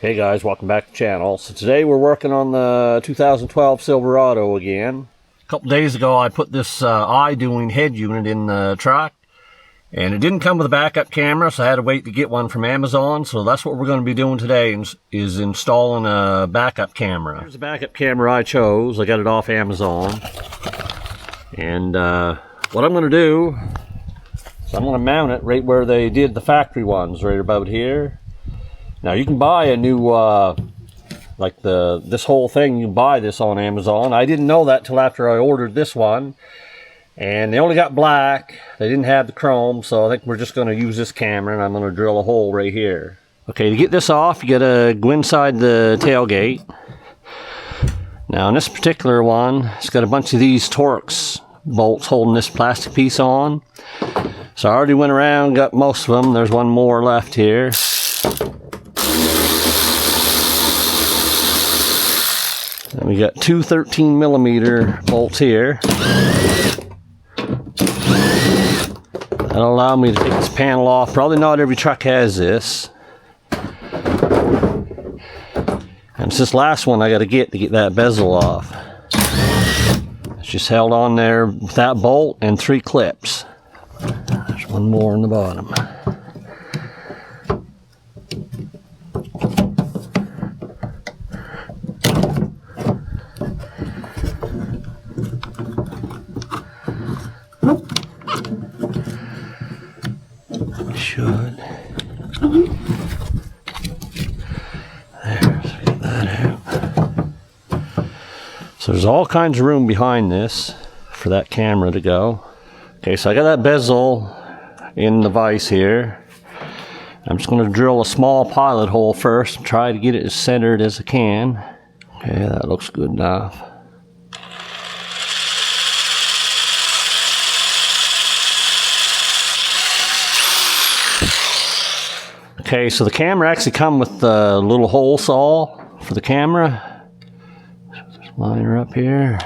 Hey guys, welcome back to the channel. So today we're working on the 2012 Silverado again. A couple days ago I put this I-doing head unit in the truck, and it didn't come with a backup camera, so I had to wait to get one from Amazon. So that's what we're going to be doing today, is installing a backup camera. Here's the backup camera I chose. I got it off Amazon. And what I'm going to do is I'm going to mount it right where they did the factory ones, right about here. Now you can buy a new, like this whole thing, you can buy this on Amazon. I didn't know that till after I ordered this one. And they only got black, they didn't have the chrome, so I think we're just going to use this camera, and I'm going to drill a hole right here. Okay, to get this off, you got to go inside the tailgate. Now in this particular one, it's got a bunch of these Torx bolts holding this plastic piece on. So I already went around, got most of them. There's one more left here. And we got two 13mm bolts here. That'll allow me to take this panel off. Probably not every truck has this. And it's this last one I got to get that bezel off. It's just held on there with that bolt and 3 clips. There's one more on the bottom. Should. There, so get that out. So there's all kinds of room behind this for that camera to go. Okay, so I got that bezel in the vise here. I'm just going to drill a small pilot hole first and try to get it as centered as I can. Okay, that looks good enough. Okay, so the camera actually comes with the little hole saw for the camera. So just line her up here.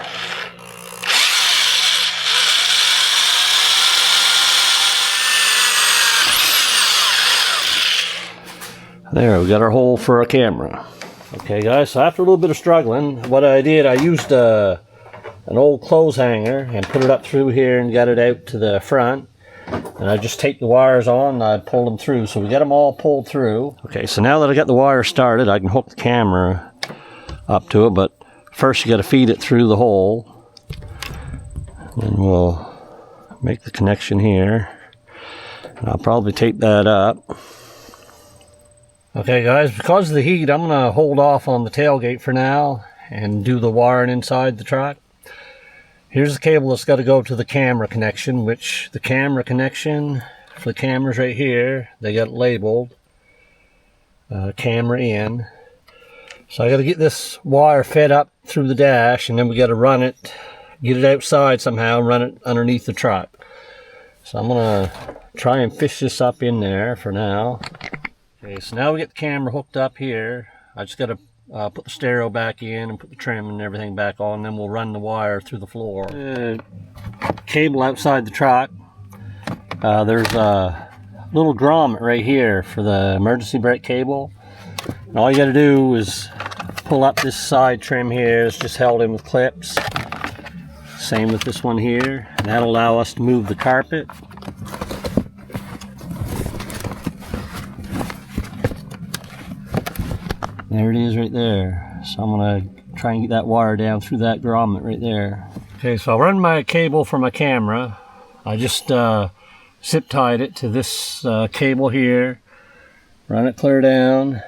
There, we got our hole for a camera. Okay guys, so after a little bit of struggling, what I did, I used an old clothes hanger and put it up through here and got it out to the front. And I just taped the wires on and I pulled them through. So we got them all pulled through. Okay, so now that I got the wire started, I can hook the camera up to it. But first you got to feed it through the hole. And we'll make the connection here. And I'll probably tape that up. Okay guys, because of the heat, I'm going to hold off on the tailgate for now and do the wiring inside the truck. Here's the cable that's got to go to the camera connection, which the camera connection for the camera's right here. They got it labeled camera in. So I got to get this wire fed up through the dash, and then we got to run it, get it outside somehow, and run it underneath the truck. So I'm going to try and fish this up in there for now. Okay, so now we get the camera hooked up here. I just got to put the stereo back in and put the trim and everything back on, then we'll run the wire through the floor. Cable outside the truck. There's a little grommet right here for the emergency brake cable. And all you got to do is pull up this side trim here. It's just held in with clips. Same with this one here. And that'll allow us to move the carpet. There it is right there. So I'm going to try and get that wire down through that grommet right there. Okay, so I'll run my cable for my camera. I just zip tied it to this cable here. Run it clear down.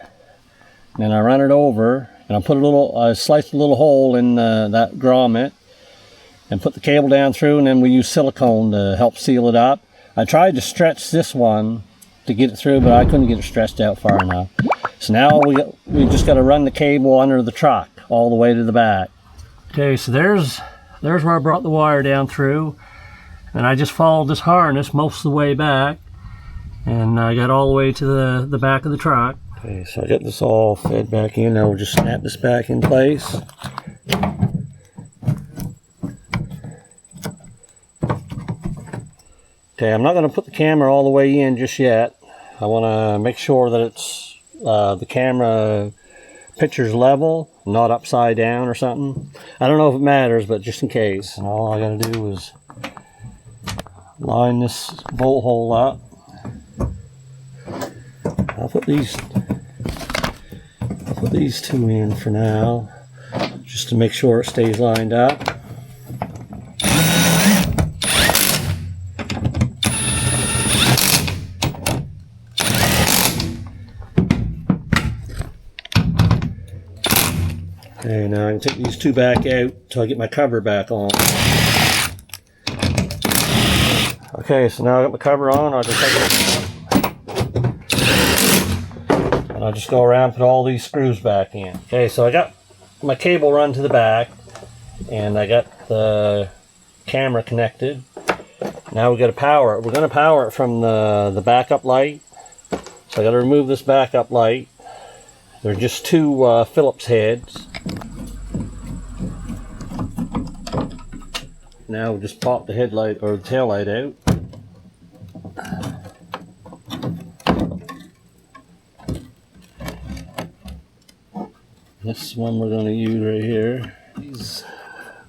Then I run it over. And I put I sliced a little hole in that grommet. And put the cable down through, and then we use silicone to help seal it up. I tried to stretch this one to get it through, but I couldn't get it stretched out far enough. So now we just got to run the cable under the truck all the way to the back. Okay, so there's where I brought the wire down through, and I just followed this harness most of the way back, and I got all the way to the back of the truck. Okay, so I got this all fed back in. Now we'll just snap this back in place. Okay, I'm not going to put the camera all the way in just yet. I want to make sure that it's the camera picture's level, not upside down or something. I don't know if it matters, but just in case. And all I gotta do is line this bolt hole up. I'll put these two in for now, just to make sure it stays lined up. Okay, now I can take these two back out until I get my cover back on. Okay, so now I got my cover on. I'll just take it, and I'll just go around and put all these screws back in. Okay, so I got my cable run to the back, and I got the camera connected. Now we got to power it. We're going to power it from the backup light. So I got to remove this backup light. They're just two Phillips heads. Now we'll just pop the headlight or the tail light out. This one we're going to use right here. These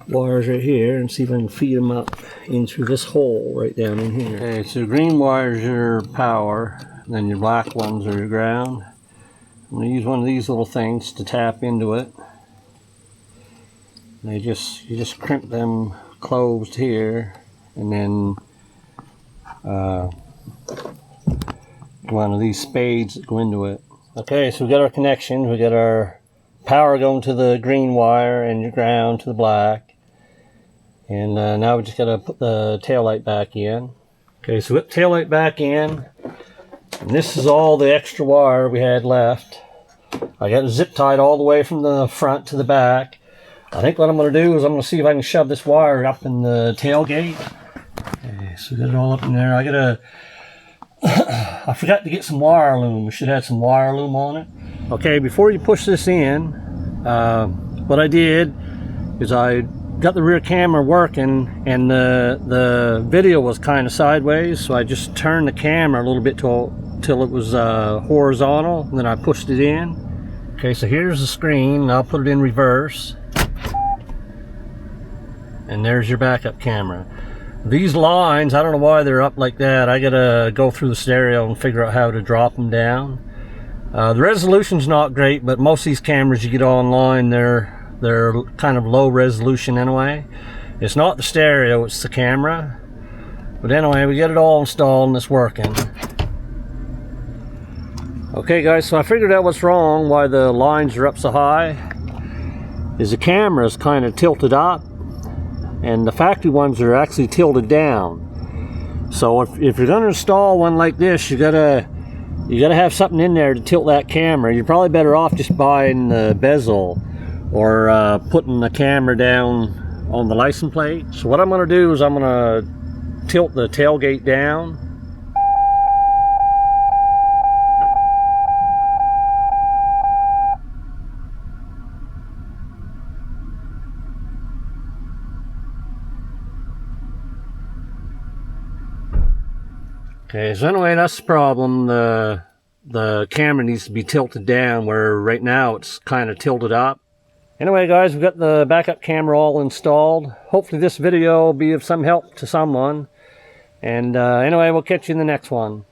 wires right here, and see if I can feed them up in through this hole right down in here. Okay, so green wires are your power, and then your black ones are your ground. I'm going to use one of these little things to tap into it. And you just crimp them closed here, and then one of these spades that go into it. Okay, so we got our connections. We got our power going to the green wire and your ground to the black. And now we just got to put the tail light back in. Okay, so we put the tail light back in. And this is all the extra wire we had left. I got it zip tied all the way from the front to the back. I think what I'm going to do is I'm going to see if I can shove this wire up in the tailgate. Okay, so we got it all up in there. I forgot to get some wire loom. We should have some wire loom on it. Okay, before you push this in, what I did is I got the rear camera working, and the video was kind of sideways, so I just turned the camera a little bit till it was horizontal, and then I pushed it in. Okay, so here's the screen. I'll put it in reverse. And there's your backup camera. These lines, I don't know why they're up like that. I gotta go through the stereo and figure out how to drop them down. The resolution's not great, but most of these cameras you get online, they're kind of low resolution anyway. It's not the stereo, it's the camera. But anyway, we get it all installed and it's working. Okay guys, so I figured out what's wrong, why the lines are up so high. Is the camera is kind of tilted up, and the factory ones are actually tilted down. So if you're going to install one like this, you gotta have something in there to tilt that camera. You're probably better off just buying the bezel or putting the camera down on the license plate. So what I'm going to do is I'm going to tilt the tailgate down. Okay, so anyway, that's the problem. The camera needs to be tilted down, where right now it's kind of tilted up. Anyway guys, we've got the backup camera all installed. Hopefully this video will be of some help to someone. And anyway, we'll catch you in the next one.